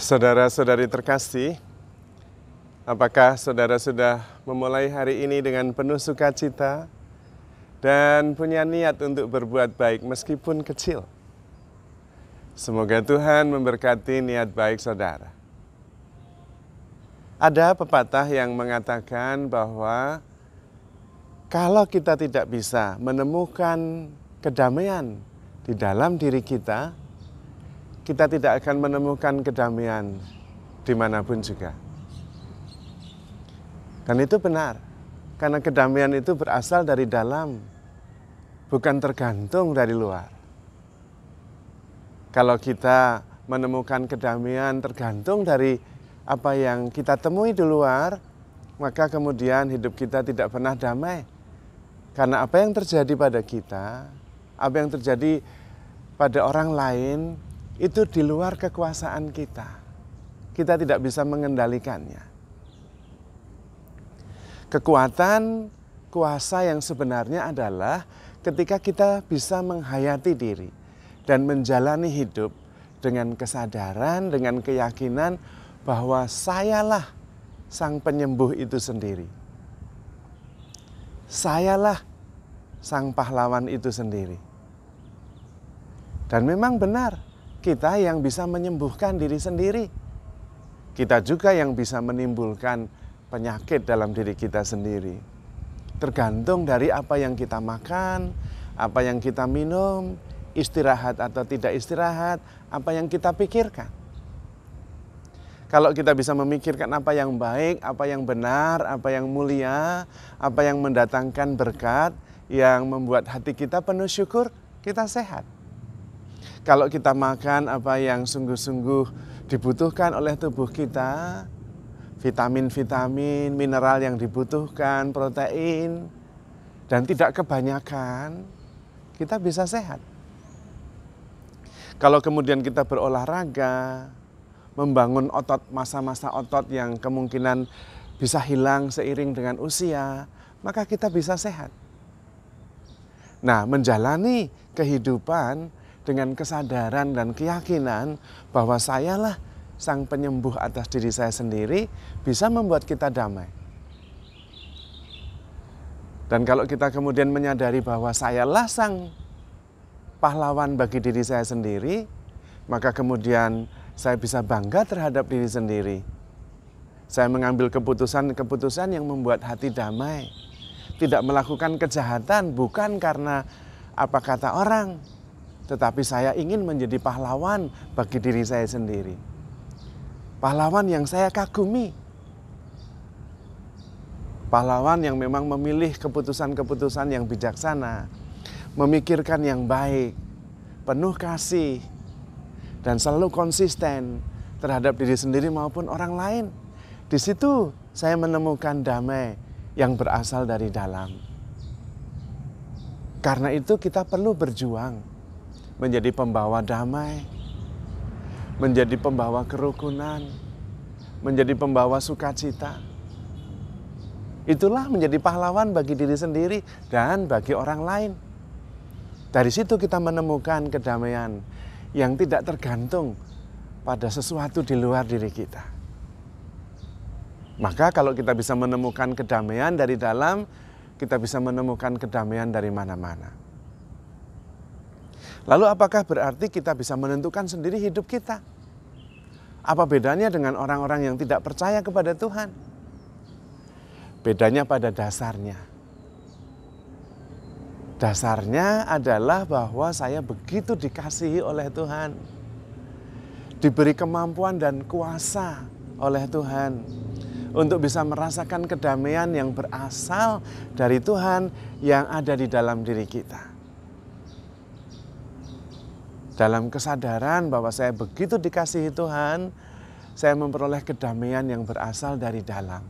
Saudara-saudari terkasih, apakah saudara sudah memulai hari ini dengan penuh sukacita dan punya niat untuk berbuat baik meskipun kecil? Semoga Tuhan memberkati niat baik saudara. Ada pepatah yang mengatakan bahwa kalau kita tidak bisa menemukan kedamaian di dalam diri kita tidak akan menemukan kedamaian dimanapun juga. Dan itu benar, karena kedamaian itu berasal dari dalam, bukan tergantung dari luar. Kalau kita menemukan kedamaian tergantung dari apa yang kita temui di luar, maka kemudian hidup kita tidak pernah damai. Karena apa yang terjadi pada kita, apa yang terjadi pada orang lain, itu di luar kekuasaan kita. Kita tidak bisa mengendalikannya. Kekuatan, kuasa yang sebenarnya adalah ketika kita bisa menghayati diri dan menjalani hidup dengan kesadaran, dengan keyakinan bahwa sayalah sang penyembuh itu sendiri. Sayalah sang pahlawan itu sendiri. Dan memang benar, kita yang bisa menyembuhkan diri sendiri. Kita juga yang bisa menimbulkan penyakit dalam diri kita sendiri. Tergantung dari apa yang kita makan, apa yang kita minum, istirahat atau tidak istirahat, apa yang kita pikirkan. Kalau kita bisa memikirkan apa yang baik, apa yang benar, apa yang mulia, apa yang mendatangkan berkat, yang membuat hati kita penuh syukur, kita sehat. Kalau kita makan apa yang sungguh-sungguh dibutuhkan oleh tubuh kita, vitamin-vitamin, mineral yang dibutuhkan, protein, dan tidak kebanyakan, kita bisa sehat. Kalau kemudian kita berolahraga, membangun otot, masa-masa otot yang kemungkinan bisa hilang seiring dengan usia, maka kita bisa sehat. Nah, menjalani kehidupan dengan kesadaran dan keyakinan bahwa sayalah sang penyembuh atas diri saya sendiri, bisa membuat kita damai. Dan kalau kita kemudian menyadari bahwa sayalah sang pahlawan bagi diri saya sendiri, maka kemudian saya bisa bangga terhadap diri sendiri. Saya mengambil keputusan-keputusan yang membuat hati damai. Tidak melakukan kejahatan bukan karena apa kata orang, tetapi saya ingin menjadi pahlawan bagi diri saya sendiri. Pahlawan yang saya kagumi. Pahlawan yang memang memilih keputusan-keputusan yang bijaksana. Memikirkan yang baik, penuh kasih, dan selalu konsisten terhadap diri sendiri maupun orang lain. Di situ saya menemukan damai yang berasal dari dalam. Karena itu kita perlu berjuang menjadi pembawa damai, menjadi pembawa kerukunan, menjadi pembawa sukacita. Itulah menjadi pahlawan bagi diri sendiri dan bagi orang lain. Dari situ kita menemukan kedamaian yang tidak tergantung pada sesuatu di luar diri kita. Maka kalau kita bisa menemukan kedamaian dari dalam, kita bisa menemukan kedamaian dari mana-mana. Lalu apakah berarti kita bisa menentukan sendiri hidup kita? Apa bedanya dengan orang-orang yang tidak percaya kepada Tuhan? Bedanya pada dasarnya. Dasarnya adalah bahwa saya begitu dikasihi oleh Tuhan. Diberi kemampuan dan kuasa oleh Tuhan untuk bisa merasakan kedamaian yang berasal dari Tuhan yang ada di dalam diri kita. Dalam kesadaran bahwa saya begitu dikasihi Tuhan, saya memperoleh kedamaian yang berasal dari dalam.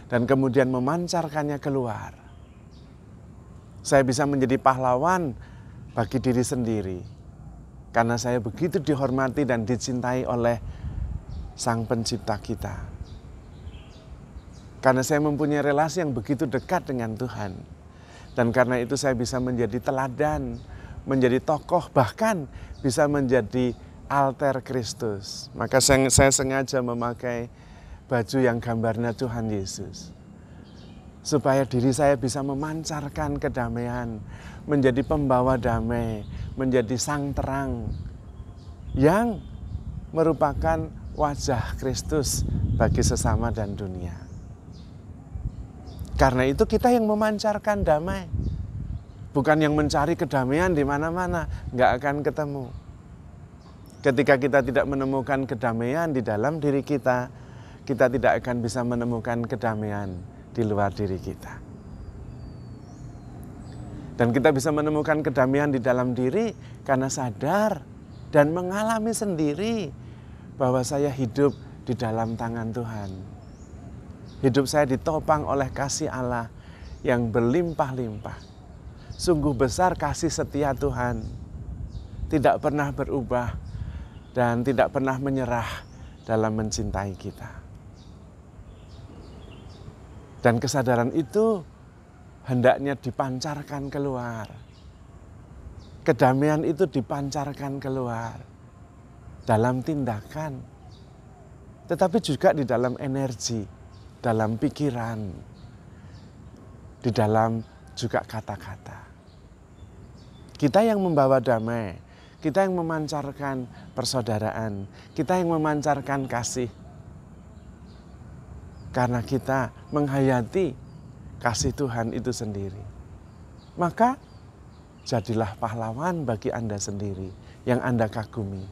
Dan kemudian memancarkannya keluar. Saya bisa menjadi pahlawan bagi diri sendiri. Karena saya begitu dihormati dan dicintai oleh Sang Pencipta kita. Karena saya mempunyai relasi yang begitu dekat dengan Tuhan. Dan karena itu saya bisa menjadi teladan, menjadi tokoh, bahkan bisa menjadi alter Kristus. Maka saya sengaja memakai baju yang gambarnya Tuhan Yesus. Supaya diri saya bisa memancarkan kedamaian, menjadi pembawa damai, menjadi sang terang yang merupakan wajah Kristus bagi sesama dan dunia. Karena itu kita yang memancarkan damai, bukan yang mencari kedamaian di mana-mana, nggak akan ketemu. Ketika kita tidak menemukan kedamaian di dalam diri kita tidak akan bisa menemukan kedamaian di luar diri kita. Dan kita bisa menemukan kedamaian di dalam diri karena sadar dan mengalami sendiri bahwa saya hidup di dalam tangan Tuhan. Hidup saya ditopang oleh kasih Allah yang berlimpah-limpah. Sungguh besar kasih setia Tuhan. Tidak pernah berubah dan tidak pernah menyerah dalam mencintai kita. Dan kesadaran itu hendaknya dipancarkan keluar. Kedamaian itu dipancarkan keluar dalam tindakan, tetapi juga di dalam energi, dalam pikiran, di dalam juga kata-kata. Kita yang membawa damai, kita yang memancarkan persaudaraan, kita yang memancarkan kasih. Karena kita menghayati kasih Tuhan itu sendiri. Maka jadilah pahlawan bagi Anda sendiri yang Anda kagumi.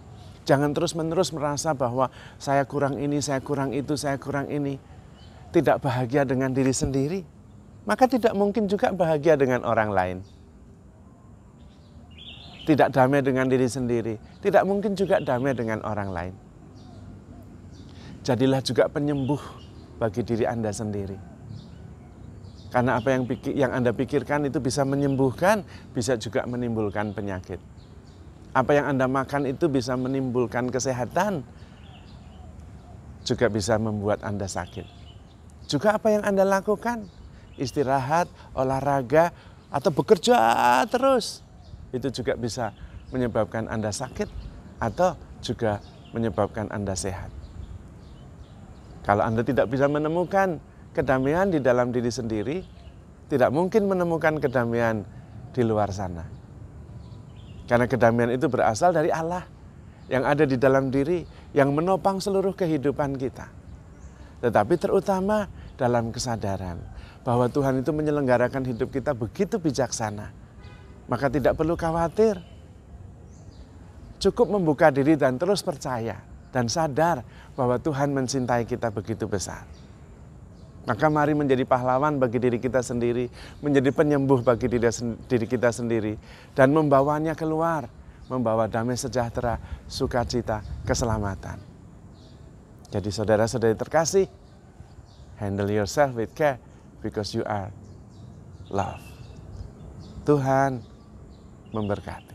Jangan terus-menerus merasa bahwa saya kurang ini, saya kurang itu, saya kurang ini. Tidak bahagia dengan diri sendiri, maka tidak mungkin juga bahagia dengan orang lain. Tidak damai dengan diri sendiri, tidak mungkin juga damai dengan orang lain. Jadilah juga penyembuh bagi diri Anda sendiri. Karena apa yang Anda pikirkan itu bisa menyembuhkan, bisa juga menimbulkan penyakit. Apa yang Anda makan itu bisa menimbulkan kesehatan, juga bisa membuat Anda sakit. Juga apa yang Anda lakukan, istirahat, olahraga, atau bekerja terus, itu juga bisa menyebabkan Anda sakit atau juga menyebabkan Anda sehat. Kalau Anda tidak bisa menemukan kedamaian di dalam diri sendiri, tidak mungkin menemukan kedamaian di luar sana. Karena kedamaian itu berasal dari Allah yang ada di dalam diri, yang menopang seluruh kehidupan kita. Tetapi terutama dalam kesadaran bahwa Tuhan itu menyelenggarakan hidup kita begitu bijaksana. Maka tidak perlu khawatir. Cukup membuka diri dan terus percaya dan sadar bahwa Tuhan mencintai kita begitu besar. Maka mari menjadi pahlawan bagi diri kita sendiri, menjadi penyembuh bagi diri kita sendiri, dan membawanya keluar, membawa damai sejahtera, sukacita, keselamatan. Jadi saudara-saudari terkasih, handle yourself with care because you are love. Tuhan memberkati.